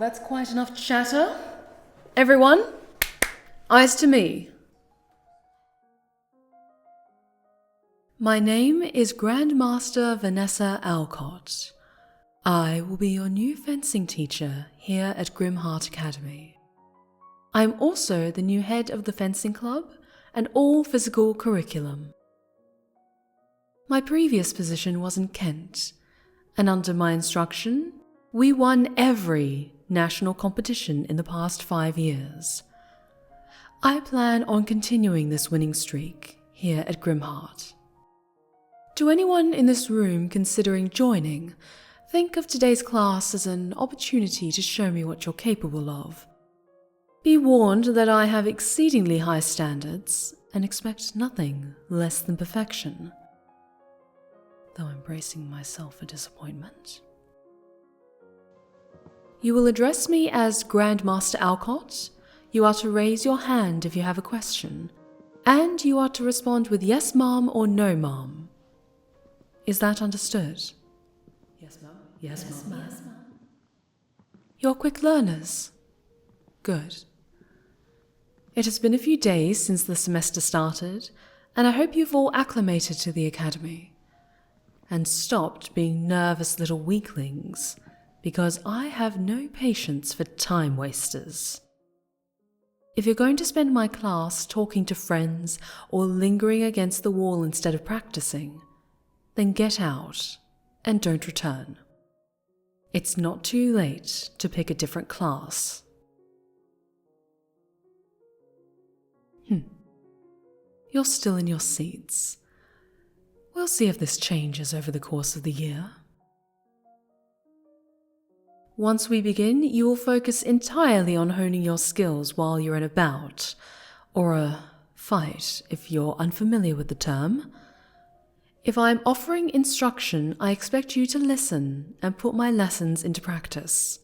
that's quite enough chatter. Everyone, eyes to me. My name is Grandmaster Vanessa Alcott. I will be your new fencing teacher here at Grimmhart Academy. I'm also the new head of the fencing club and all physical curriculum. My previous position was in Kent, and under my instruction, we won every national competition in the past 5 years. I plan on continuing this winning streak here at Grimmhart. To anyone in this room considering joining, think of today's class as an opportunity to show me what you're capable of. Be warned that I have exceedingly high standards and expect nothing less than perfection, though I'm bracing myself for disappointment. You will address me as Grandmaster Alcott. You are to raise your hand if you have a question, and you are to respond with yes ma'am or no ma'am. Is that understood? Yes, ma'am. Yes, ma'am. Yes, ma'am. You're quick learners. Good. It has been a few days since the semester started, and I hope you've all acclimated to the academy and stopped being nervous little weaklings, because I have no patience for time wasters. If you're going to spend my class talking to friends or lingering against the wall instead of practicing, then get out and don't return. It's not too late to pick a different class. You're still in your seats. We'll see if this changes over the course of the year. Once we begin, you will focus entirely on honing your skills while you're in a bout, or a fight if you're unfamiliar with the term. If I'm offering instruction, I expect you to listen and put my lessons into practice.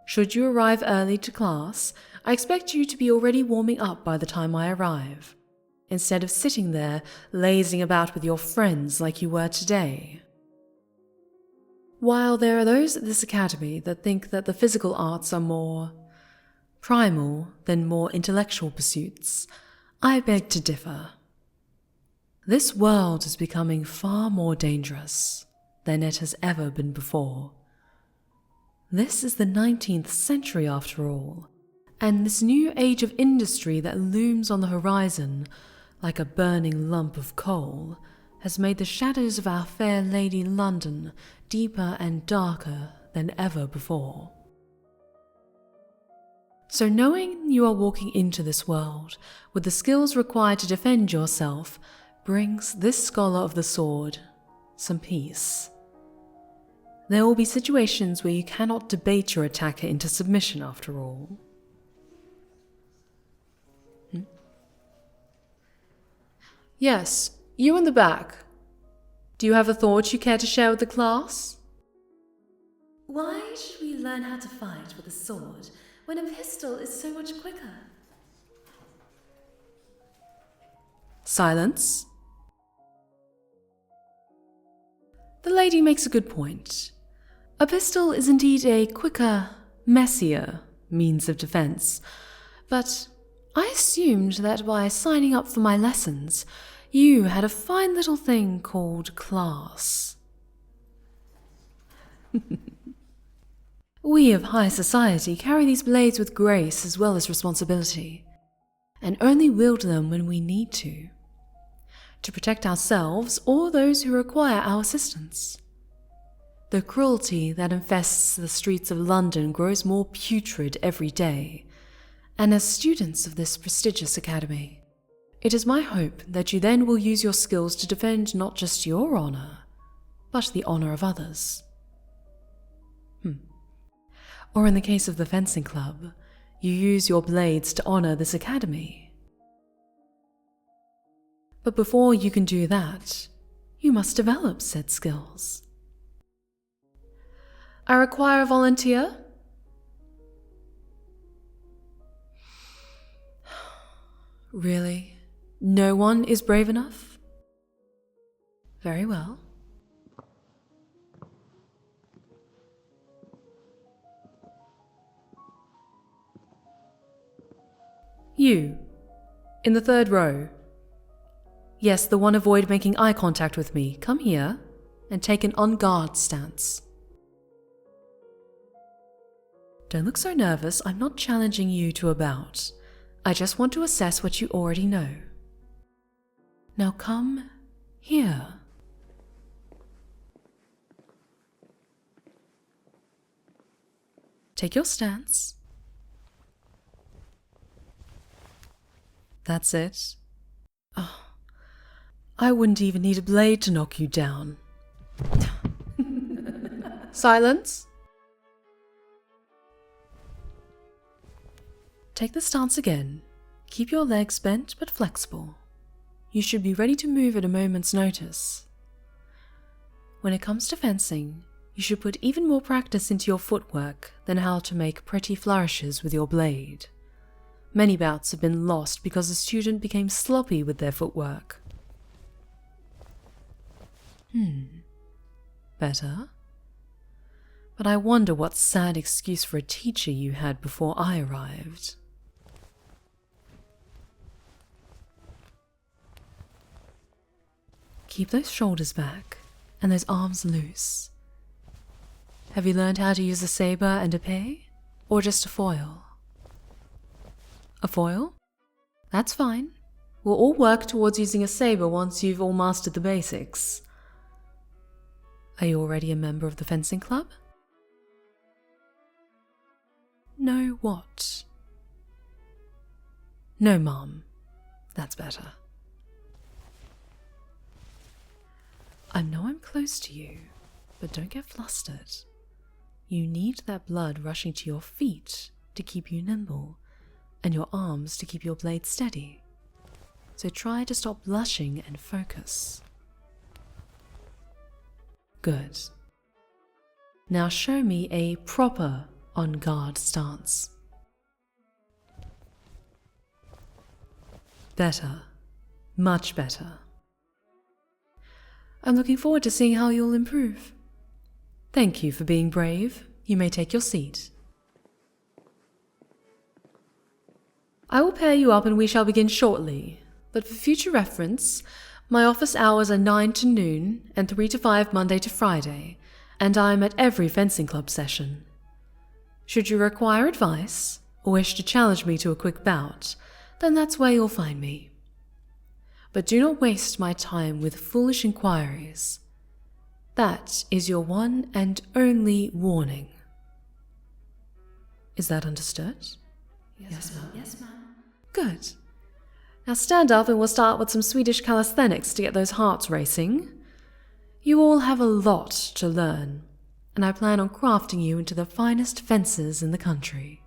Should you arrive early to class, I expect you to be already warming up by the time I arrive, instead of sitting there lazing about with your friends like you were today. While there are those at this academy that think that the physical arts are more primal than more intellectual pursuits, I beg to differ. This world is becoming far more dangerous than it has ever been before. This is the 19th century after all, and this new age of industry that looms on the horizon like a burning lump of coal has made the shadows of our fair lady London deeper and darker than ever before. So knowing you are walking into this world with the skills required to defend yourself brings this scholar of the sword some peace. There will be situations where you cannot debate your attacker into submission after all. Yes, you in the back. Do you have a thought you care to share with the class? Why should we learn how to fight with a sword when a pistol is so much quicker? Silence. The lady makes a good point. A pistol is indeed a quicker, messier means of defense, but I assumed that by signing up for my lessons, you had a fine little thing called class. We of high society carry these blades with grace as well as responsibility, and only wield them when we need to protect ourselves or those who require our assistance. The cruelty that infests the streets of London grows more putrid every day, and as students of this prestigious academy, it is my hope that you then will use your skills to defend not just your honour, but the honour of others. Or in the case of the fencing club, you use your blades to honour this academy. But before you can do that, you must develop said skills. I require a volunteer. Really? No one is brave enough? Very well. You, in the third row. Yes, the one avoid making eye contact with me. Come here and take an on guard stance. Don't look so nervous. I'm not challenging you to a bout. I just want to assess what you already know. Now come here. Take your stance. That's it. Oh, I wouldn't even need a blade to knock you down. Silence. Take the stance again. Keep your legs bent but flexible. You should be ready to move at a moment's notice. When it comes to fencing, you should put even more practice into your footwork than how to make pretty flourishes with your blade. Many bouts have been lost because the student became sloppy with their footwork. Better? But I wonder what sad excuse for a teacher you had before I arrived. Keep those shoulders back and those arms loose. Have you learned how to use a saber and a épée, or just a foil? A foil? That's fine. We'll all work towards using a saber once you've all mastered the basics. Are you already a member of the fencing club? No what? No, Mom. That's better. I know I'm close to you, but don't get flustered. You need that blood rushing to your feet to keep you nimble, and your arms to keep your blade steady. So try to stop blushing and focus. Good. Now show me a proper on-guard stance. Better. Much better. I'm looking forward to seeing how you'll improve. Thank you for being brave. You may take your seat. I will pair you up and we shall begin shortly, but for future reference, my office hours are 9 to noon and 3 to 5 Monday to Friday, and I am at every fencing club session. Should you require advice, or wish to challenge me to a quick bout, then that's where you'll find me. But do not waste my time with foolish inquiries. That is your one and only warning. Is that understood? Yes, ma'am. Yes, ma'am. Good. Now stand up and we'll start with some Swedish calisthenics to get those hearts racing. You all have a lot to learn, and I plan on crafting you into the finest fencers in the country.